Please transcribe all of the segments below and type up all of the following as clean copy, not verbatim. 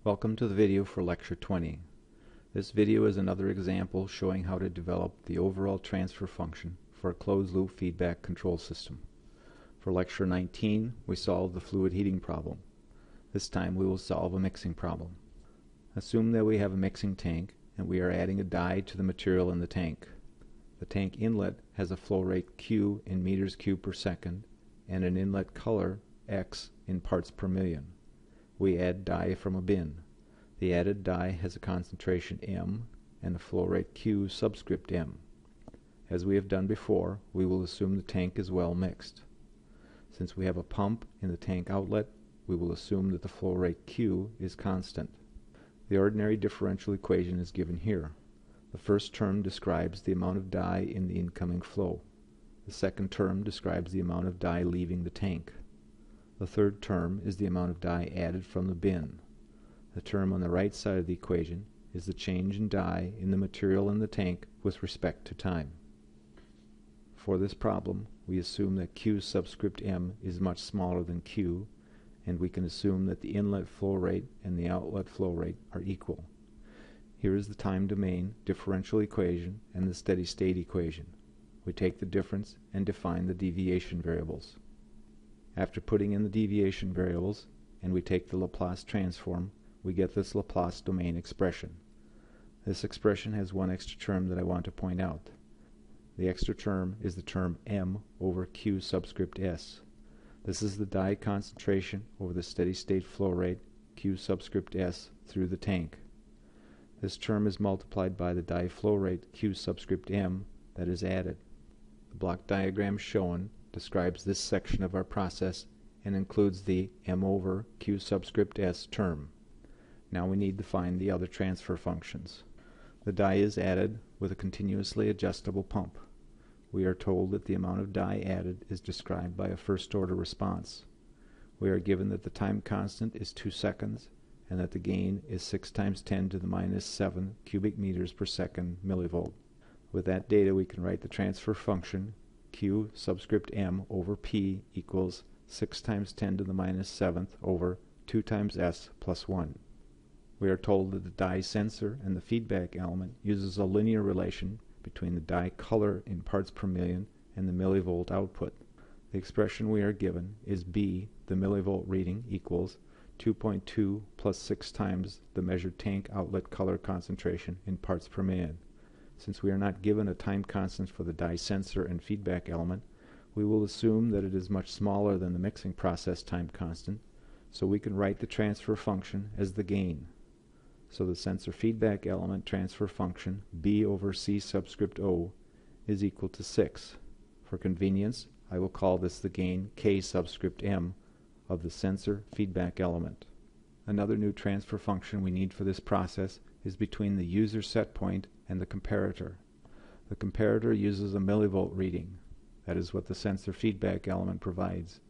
Welcome to the video for Lecture 20. This video is another example showing how to develop the overall transfer function for a closed-loop feedback control system. For Lecture 19, we solved the fluid heating problem. This time we will solve a mixing problem. Assume that we have a mixing tank and we are adding a dye to the material in the tank. The tank inlet has a flow rate Q in meters cubed per second and an inlet color X in parts per million. We add dye from a bin. The added dye has a concentration M and a flow rate Q subscript M. As we have done before, we will assume the tank is well mixed. Since we have a pump in the tank outlet, we will assume that the flow rate Q is constant. The ordinary differential equation is given here. The first term describes the amount of dye in the incoming flow. The second term describes the amount of dye leaving the tank. The third term is the amount of dye added from the bin. The term on the right side of the equation is the change in dye in the material in the tank with respect to time. For this problem, we assume that Q subscript M is much smaller than Q, and we can assume that the inlet flow rate and the outlet flow rate are equal. Here is the time domain differential equation and the steady state equation. We take the difference and define the deviation variables. After putting in the deviation variables and we take the Laplace transform, we get this Laplace domain expression. This expression has one extra term that I want to point out. The extra term is the term M over Q subscript S. This is the dye concentration over the steady state flow rate Q subscript S through the tank. This term is multiplied by the dye flow rate Q subscript M that is added. The block diagram shown describes this section of our process and includes the M over Q subscript S term. Now we need to find the other transfer functions. The dye is added with a continuously adjustable pump. We are told that the amount of dye added is described by a first order response. We are given that the time constant is 2 seconds and that the gain is 6 times 10 to the minus 7 cubic meters per second millivolt. With that data we can write the transfer function Q subscript M over P equals 6 times 10 to the minus 7th over 2 times S plus 1. We are told that the dye sensor and the feedback element uses a linear relation between the dye color in parts per million and the millivolt output. The expression we are given is B, the millivolt reading, equals 2.2 plus 6 times the measured tank outlet color concentration in parts per million. Since we are not given a time constant for the dye sensor and feedback element, we will assume that it is much smaller than the mixing process time constant, so we can write the transfer function as the gain. So the sensor feedback element transfer function B over C subscript O is equal to 6. For convenience, I will call this the gain K subscript M of the sensor feedback element. Another new transfer function we need for this process is between the user set point and the comparator. The comparator uses a millivolt reading. That is what the sensor feedback element provides.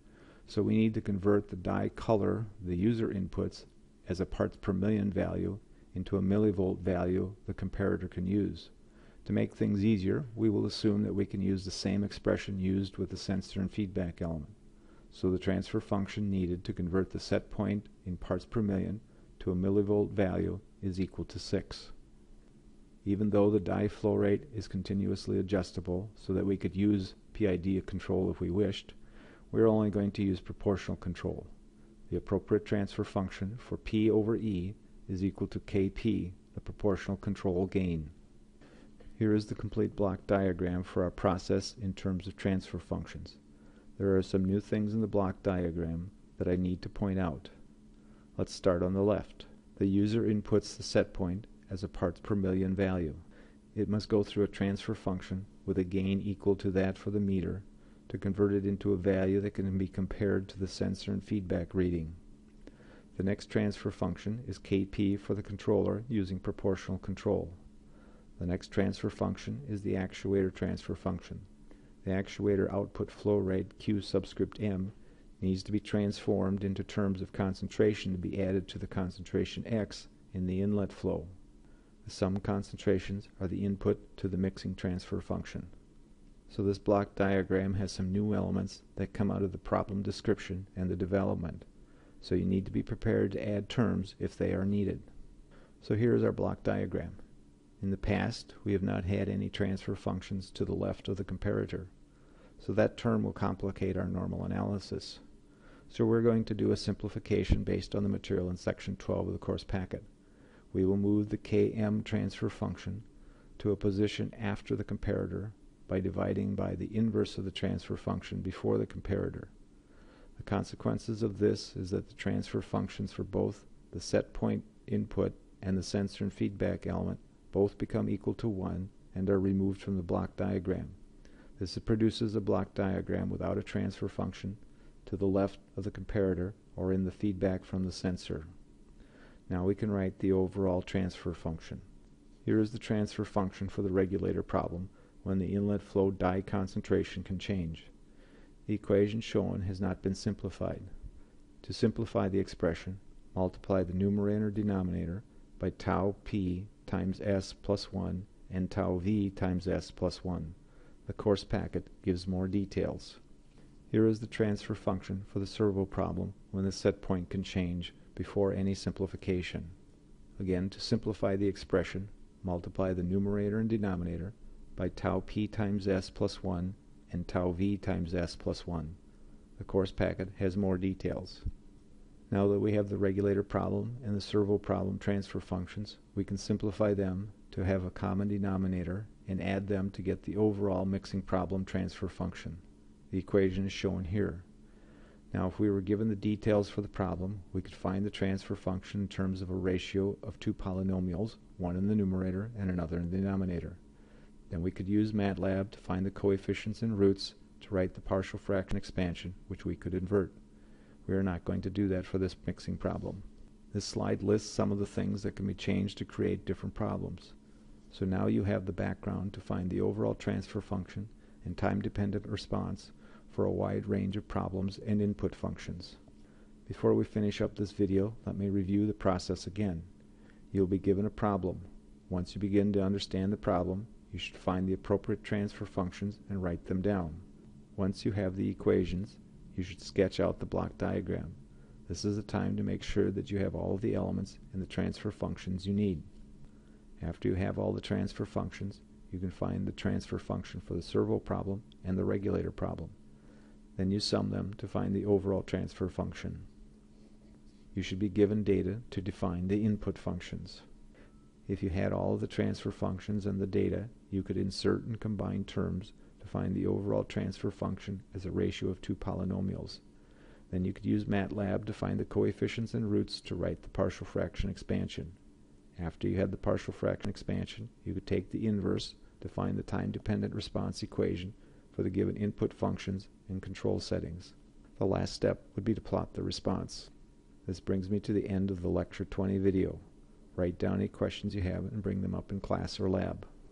So we need to convert the dye color the user inputs as a parts per million value into a millivolt value the comparator can use. To make things easier, we will assume that we can use the same expression used with the sensor and feedback element. So the transfer function needed to convert the set point in parts per million to a millivolt value is equal to 6. Even though the dye flow rate is continuously adjustable so that we could use PID control if we wished, we are only going to use proportional control. The appropriate transfer function for P over E is equal to Kp, the proportional control gain. Here is the complete block diagram for our process in terms of transfer functions. There are some new things in the block diagram that I need to point out. Let's start on the left. The user inputs the set point as a parts per million value. It must go through a transfer function with a gain equal to that for the meter to convert it into a value that can be compared to the sensor and feedback reading. The next transfer function is Kp for the controller using proportional control. The next transfer function is the actuator transfer function. The actuator output flow rate Q subscript M needs to be transformed into terms of concentration to be added to the concentration X in the inlet flow. The sum concentrations are the input to the mixing transfer function. So this block diagram has some new elements that come out of the problem description and the development. so you need to be prepared to add terms if they are needed. So here is our block diagram. In the past, we have not had any transfer functions to the left of the comparator, so that term will complicate our normal analysis. So we're going to do a simplification based on the material in section 12 of the course packet. We will move the Km transfer function to a position after the comparator by dividing by the inverse of the transfer function before the comparator. The consequences of this is that the transfer functions for both the set point input and the sensor and feedback element both become equal to 1 and are removed from the block diagram. This produces a block diagram without a transfer function to the left of the comparator or in the feedback from the sensor. Now we can write the overall transfer function. Here is the transfer function for the regulator problem when the inlet flow dye concentration can change. The equation shown has not been simplified. To simplify the expression, multiply the numerator and denominator by tau p times s plus 1 and tau v times s plus 1. The course packet gives more details. Here is the transfer function for the servo problem when the set point can change before any simplification. Again, to simplify the expression, multiply the numerator and denominator by tau p times s plus 1 and tau v times s plus 1. The course packet has more details. Now that we have the regulator problem and the servo problem transfer functions, we can simplify them to have a common denominator and add them to get the overall mixing problem transfer function. The equation is shown here. Now if we were given the details for the problem, we could find the transfer function in terms of a ratio of two polynomials, one in the numerator and another in the denominator. Then we could use MATLAB to find the coefficients and roots to write the partial fraction expansion, which we could invert. We are not going to do that for this mixing problem. This slide lists some of the things that can be changed to create different problems. So now you have the background to find the overall transfer function and time-dependent response for a wide range of problems and input functions. Before we finish up this video, let me review the process again. You'll be given a problem. Once you begin to understand the problem, you should find the appropriate transfer functions and write them down. Once you have the equations, you should sketch out the block diagram. This is the time to make sure that you have all of the elements and the transfer functions you need. After you have all the transfer functions, you can find the transfer function for the servo problem and the regulator problem. Then you sum them to find the overall transfer function. You should be given data to define the input functions. If you had all of the transfer functions and the data, you could insert and combine terms to find the overall transfer function as a ratio of two polynomials. Then you could use MATLAB to find the coefficients and roots to write the partial fraction expansion. After you had the partial fraction expansion, you could take the inverse to find the time-dependent response equation for the given input functions and control settings. The last step would be to plot the response. This brings me to the end of the Lecture 20 video. Write down any questions you have and bring them up in class or lab.